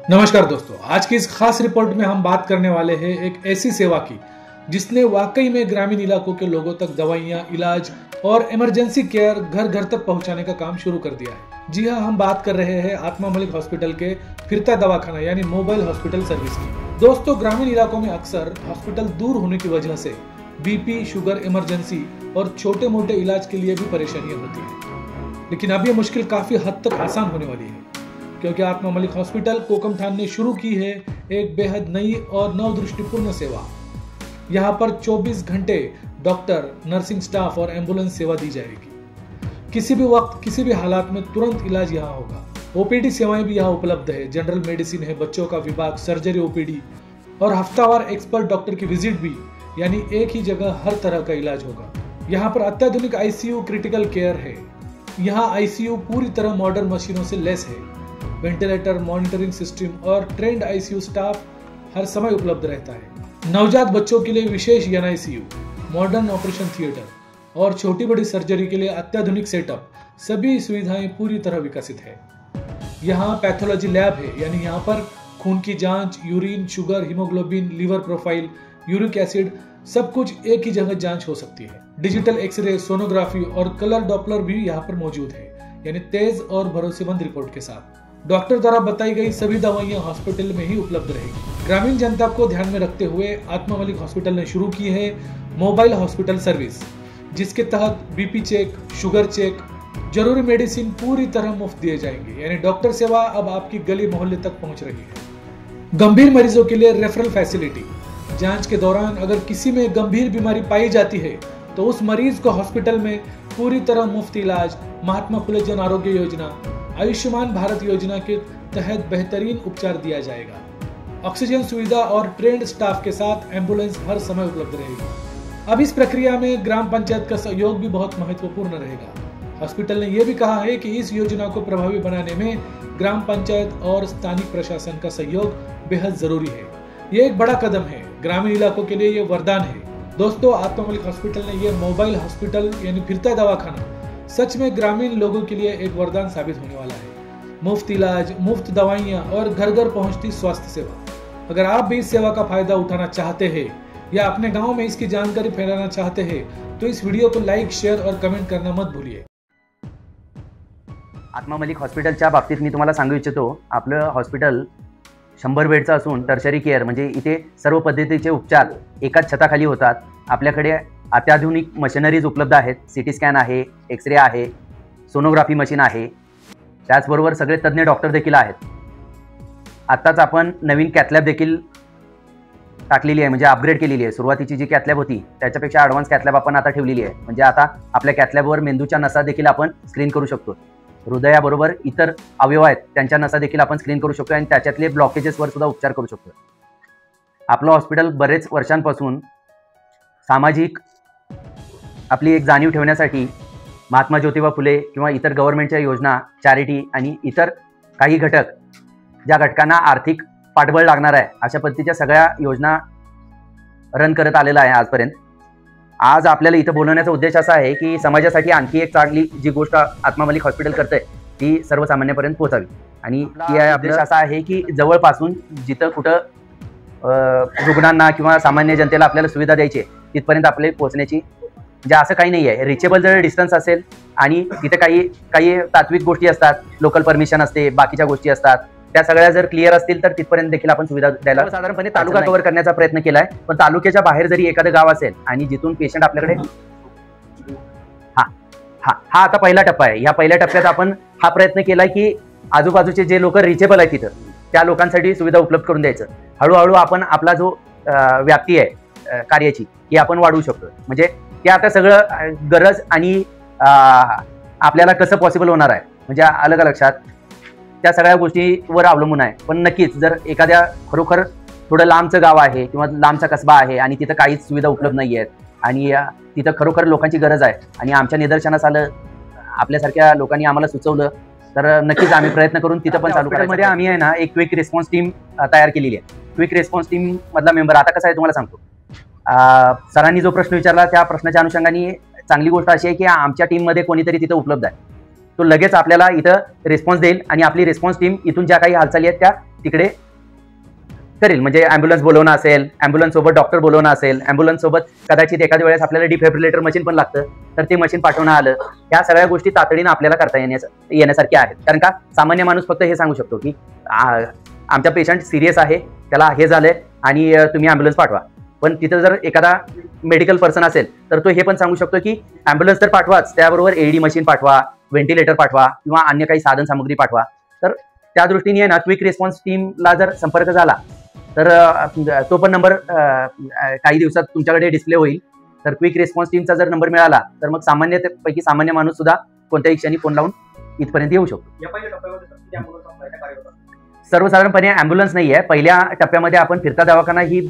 नमस्कार दोस्तों, आज की इस खास रिपोर्ट में हम बात करने वाले हैं एक ऐसी सेवा की जिसने वाकई में ग्रामीण इलाकों के लोगों तक दवाइयां, इलाज और इमरजेंसी केयर घर घर तक पहुंचाने का काम शुरू कर दिया है। जी हाँ, हम बात कर रहे हैं आत्मा मलिक हॉस्पिटल के फिरता दवाखाना यानी मोबाइल हॉस्पिटल सर्विस की। दोस्तों, ग्रामीण इलाकों में अक्सर हॉस्पिटल दूर होने की वजह से बीपी, शुगर, इमरजेंसी और छोटे मोटे इलाज के लिए भी परेशानियां होती है। लेकिन अब ये मुश्किल काफी हद तक आसान होने वाली है, क्योंकि आत्मा मलिक हॉस्पिटल कोकमठान ने शुरू की है एक बेहद नई और नवदृष्टिपूर्ण सेवा। यहाँ पर 24 घंटे डॉक्टर, नर्सिंग स्टाफ और एम्बुलेंस सेवा दी जाएगी। किसी भी वक्त, किसी भी हालात में तुरंत इलाज यहाँ होगा। ओपीडी सेवाएं भी यहाँ उपलब्ध है। जनरल मेडिसिन है, बच्चों का विभाग, सर्जरी ओपीडी और हफ्तावार एक्सपर्ट डॉक्टर की विजिट भी, यानी एक ही जगह हर तरह का इलाज होगा। यहाँ पर अत्याधुनिक आईसीयू क्रिटिकल केयर है। यहाँ आईसीयू पूरी तरह मॉडर्न मशीनों से लेस है। वेंटिलेटर, मॉनिटरिंग सिस्टम और ट्रेंड आईसीयू स्टाफ हर समय उपलब्ध रहता है। नवजात बच्चों के लिए विशेष एनआईसीयू, मॉडर्न ऑपरेशन थिएटर और छोटी बड़ी सर्जरी के लिए अत्याधुनिक सेटअप, सभी सुविधाएं पूरी तरह विकसित है। यहाँ पैथोलॉजी लैब है, यानी यहाँ पर खून की जांच, urine, sugar, haemoglobin, liver profile, uric acid, सब कुछ एक ही जगह जांच हो सकती है। डिजिटल एक्सरे, सोनोग्राफी और कलर डॉपलर भी यहाँ पर मौजूद है, यानी तेज और भरोसेमंद रिपोर्ट के साथ। डॉक्टर द्वारा बताई गई सभी दवाइयां हॉस्पिटल में ही उपलब्ध रहेगी। ग्रामीण जनता को ध्यान में रखते हुए आत्मा मलिक हॉस्पिटल ने शुरू की है मोबाइल हॉस्पिटल सर्विस, जिसके तहत बीपी चेक, शुगर चेक, जरूरी मेडिसिन पूरी तरह मुफ्त दिए जाएंगे। यानी डॉक्टर सेवा अब आपकी गली मोहल्ले तक पहुंच रही है। गंभीर मरीजों के लिए रेफरल फैसिलिटी, जांच के दौरान अगर किसी में गंभीर बीमारी पाई जाती है तो उस मरीज को हॉस्पिटल में पूरी तरह मुफ्त इलाज, महात्मा फुले जन आरोग्य योजना, आयुष्मान भारत योजना के तहत बेहतरीन उपचार दिया जाएगा। ऑक्सीजन सुविधा और ट्रेंड स्टाफ के साथ एम्बुलेंस हर समय उपलब्ध रहेगी। अब इस प्रक्रिया में ग्राम पंचायत का सहयोग भी बहुत महत्वपूर्ण रहेगा। हॉस्पिटल ने यह भी कहा है कि इस योजना को प्रभावी बनाने में ग्राम पंचायत और स्थानीय प्रशासन का सहयोग बेहद जरूरी है। ये एक बड़ा कदम है, ग्रामीण इलाकों के लिए ये वरदान है। दोस्तों, आत्मा मलिक हॉस्पिटल ने यह मोबाइल हॉस्पिटल यानी फिरता दवाखाना सच में ग्रामीण लोगों के लिए एक वरदान साबित होने वाला है। मुफ्त इलाज, मुफ्त दवाइयां और घर घर पहुंचती स्वास्थ्य सेवा। अगर आप भी इस सेवा का फायदा उठाना चाहते हैं या अपने गांव में इसकी जानकारी फैलाना चाहते हैं तो इस वीडियो को लाइक, शेअर और कमेंट करना मत भूलिए। आत्मा मलिक हॉस्पिटलच्या बाबतीत मी तुम्हाला सांगू इच्छितो, आपलं हॉस्पिटल 100 बेडचं असून टर्शरी केअर म्हणजे इथे सर्व पद्धतीचे उपचार एकाच छताखाली होतात। आपल्याकडे अत्याधुनिक मशिनरीज उपलब्ध आहेत। सिटी स्कॅन आहे, एक्सरे आहे, सोनोग्राफी मशीन आहे, त्याचबरोबर सगळे तज्ज्ञ डॉक्टर देखील आहेत। आत्ताच आपण नवीन कॅथलॅब देखील टाकलेली आहे, म्हणजे अपग्रेड केलेली आहे। सुरुवातीची जी कॅथलॅब होती त्याच्यापेक्षा ॲडव्हान्स कॅथलॅब आपण आता ठेवलेली आहे। म्हणजे आता आपल्या कॅथलॅबवर मेंदूच्या नसा देखील आपण स्क्रीन करू शकतो। हृदयाबरोबर इतर अवयव आहेत त्यांच्या नसा देखील आपण स्क्रीन करू शकतो आणि त्याच्यातले ब्लॉकेजेसवर सुद्धा उपचार करू शकतो। आपलं हॉस्पिटल बरेच वर्षांपासून सामाजिक आपली एक जाणीव ठेवण्यासाठी महात्मा ज्योतिबा फुले किंवा इतर गव्हर्नमेंटच्या योजना, चॅरिटी आणि इतर काही घटक, ज्या घटकांना आर्थिक पाठबळ लागणार आहे अशा पद्धतीच्या सगळ्या योजना रन करत आलेला आहे आजपर्यंत। आज आपल्याला इथं बोलवण्याचा उद्देश असा आहे की समाजासाठी आणखी एक चांगली जी गोष्ट आत्मा मलिक हॉस्पिटल करते ती सर्वसामान्यांपर्यंत पोहोचावी। आणि ती उद्देश असा आहे की जवळपासून जिथं कुठं रुग्णांना किंवा सामान्य जनतेला आपल्याला सुविधा द्यायची आहे तिथपर्यंत आपले पोहोचण्याची, म्हणजे असं काही नाही आहे। रिचेबल जर डिस्टन्स असेल आणि तिथे काही तात्विक गोष्टी असतात, लोकल परमिशन असते, बाकीच्या गोष्टी असतात, त्या सगळ्या जर क्लिअर असतील तर तिथपर्यंत देखील आपण सुविधा द्यायला साधारणपणे तालुका कव्हर करण्याचा प्रयत्न केलाय। पण तालुक्याच्या बाहेर जरी एखादं गाव असेल आणि जिथून पेशंट आपल्याकडे हा आता पहिला टप्पा आहे। या पहिल्या टप्प्यात आपण हा प्रयत्न केलाय की आजूबाजूचे जे लोक रिचेबल आहेत तिथं त्या लोकांसाठी सुविधा उपलब्ध करून द्यायचं। हळूहळू आपण आपला जो व्याप्ती आहे कार्याची ही आपण वाढवू शकतो। म्हणजे ते आता सगळं गरज आणि आपल्याला कसं पॉसिबल होणार आहे म्हणजे अलग लक्षात त्या सगळ्या गोष्टीवर अवलंबून आहे। पण नक्कीच जर एखाद्या खरोखर थोडं लांबचं गाव आहे किंवा लांबचा कसबा आहे आणि तिथं काहीच सुविधा उपलब्ध नाही आहेत आणि तिथं खरोखर लोकांची गरज आहे आणि आमच्या निदर्शनास आलं, आपल्यासारख्या लोकांनी आम्हाला सुचवलं तर नक्कीच आम्ही प्रयत्न करून तिथं पण चालू करायमध्ये आम्ही आहे ना एक क्विक रिस्पॉन्स टीम तयार केलेली आहे। क्विक रिस्पॉन्स टीम मधला मेंबर आता कसा आहे तुम्हाला सांगतो। सरांनी जो प्रश्न विचारला त्या प्रश्नाच्या अनुषंगाने चांगली गोष्ट अशी आहे की आमच्या टीममध्ये कोणीतरी तिथं उपलब्ध आहे। तो लगेच आपल्याला इथं रिस्पॉन्स देईल आणि आपली रिस्पॉन्स टीम इथून ज्या काही हालचाली आहेत त्या तिकडे करेल. म्हणजे ॲम्ब्युलन्स बोलवणं असेल, ॲम्ब्युलन्स सोबत डॉक्टर बोलवणं असेल, ॲम्ब्युलन्स सोबत कदाचित एखाद्या वेळेस आपल्याला डिफिब्रिलेटर मशीन पण लागतं, तर ते मशीन पाठवणं आलं. ह्या सगळ्या गोष्टी तातडीनं आपल्याला करता येण्यासारख्या आहेत. कारण का सामान्य माणूस फक्त हे सांगू शकतो की आमचा पेशंट सिरियस आहे, त्याला हे झालंय आणि तुम्ही ॲम्ब्युलन्स पाठवा. पण तिथं जर एखादा मेडिकल पर्सन असेल तर तो हे पण सांगू शकतो की ॲम्ब्युलन्स तर पाठवाच, त्याबरोबर एडी मशीन पाठवा, व्हेंटिलेटर पाठवा किंवा अन्य काही साधन सामग्री पाठवा. तर त्या दृष्टीने ना क्विक रिस्पॉन्स टीमला जर संपर्क झाला तर तो पण नंबर काही दिवसात तुमच्याकडे डिस्प्ले होईल. तर क्विक रिस्पॉन्स टीमचा जर नंबर मिळाला तर मग सामान्यपैकी सामान्य माणूस सुद्धा कोणत्याही क्षणी फोन लावून इथपर्यंत येऊ शकतो. सर्वसाधारणपणे ॲम्ब्युलन्स नाही आहे. पहिल्या टप्प्यामध्ये आपण फिरता दवाखाना ही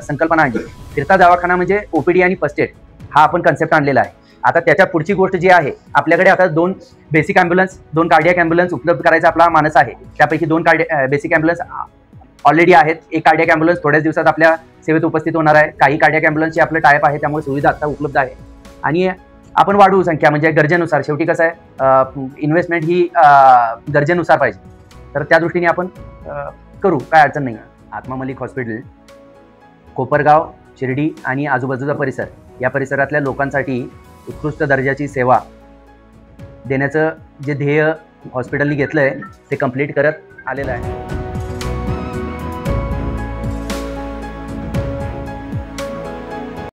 संकल्पना आणली. फिरता दवाखाना म्हणजे ओपीडी आणि फर्स्ट एड हा आपण कन्सेप्ट आणलेला आहे. आता त्याच्या पुढची गोष्ट जी आहे, आपल्याकडे आता 2 बेसिक ॲम्ब्युलन्स, 2 कार्डियक ॲम्ब्युलन्स उपलब्ध करायचा आपला मानस आहे. त्यापैकी 2 बेसिक ॲम्ब्युलन्स ऑलरेडी आहेत. एक कार्डियक ॲम्ब्युलन्स थोड्याच दिवसात आपल्या सेवेत उपस्थित होणार आहे. काही कार्डियक ॲम्ब्युलन्सची आपलं टायप आहे, त्यामुळे सुविधा आता उपलब्ध आहे. आणि आपण वाढवू संख्या, म्हणजे गरजेनुसार. शेवटी कसं आहे, इन्व्हेस्टमेंट ही गरजेनुसार पाहिजे. तर त्या दृष्टीने आपण करू, काय अडचण नाही. आत्मा मलिक हॉस्पिटल कोपरगाव, शिर्डी आणि आजूबाजूचा परिसर, या परिसरातल्या लोकांसाठी उत्कृष्ट दर्जाची सेवा देण्याचं जे ध्येय हॉस्पिटलने घेतलं आहे ते कंप्लीट करत आलेलं आहे.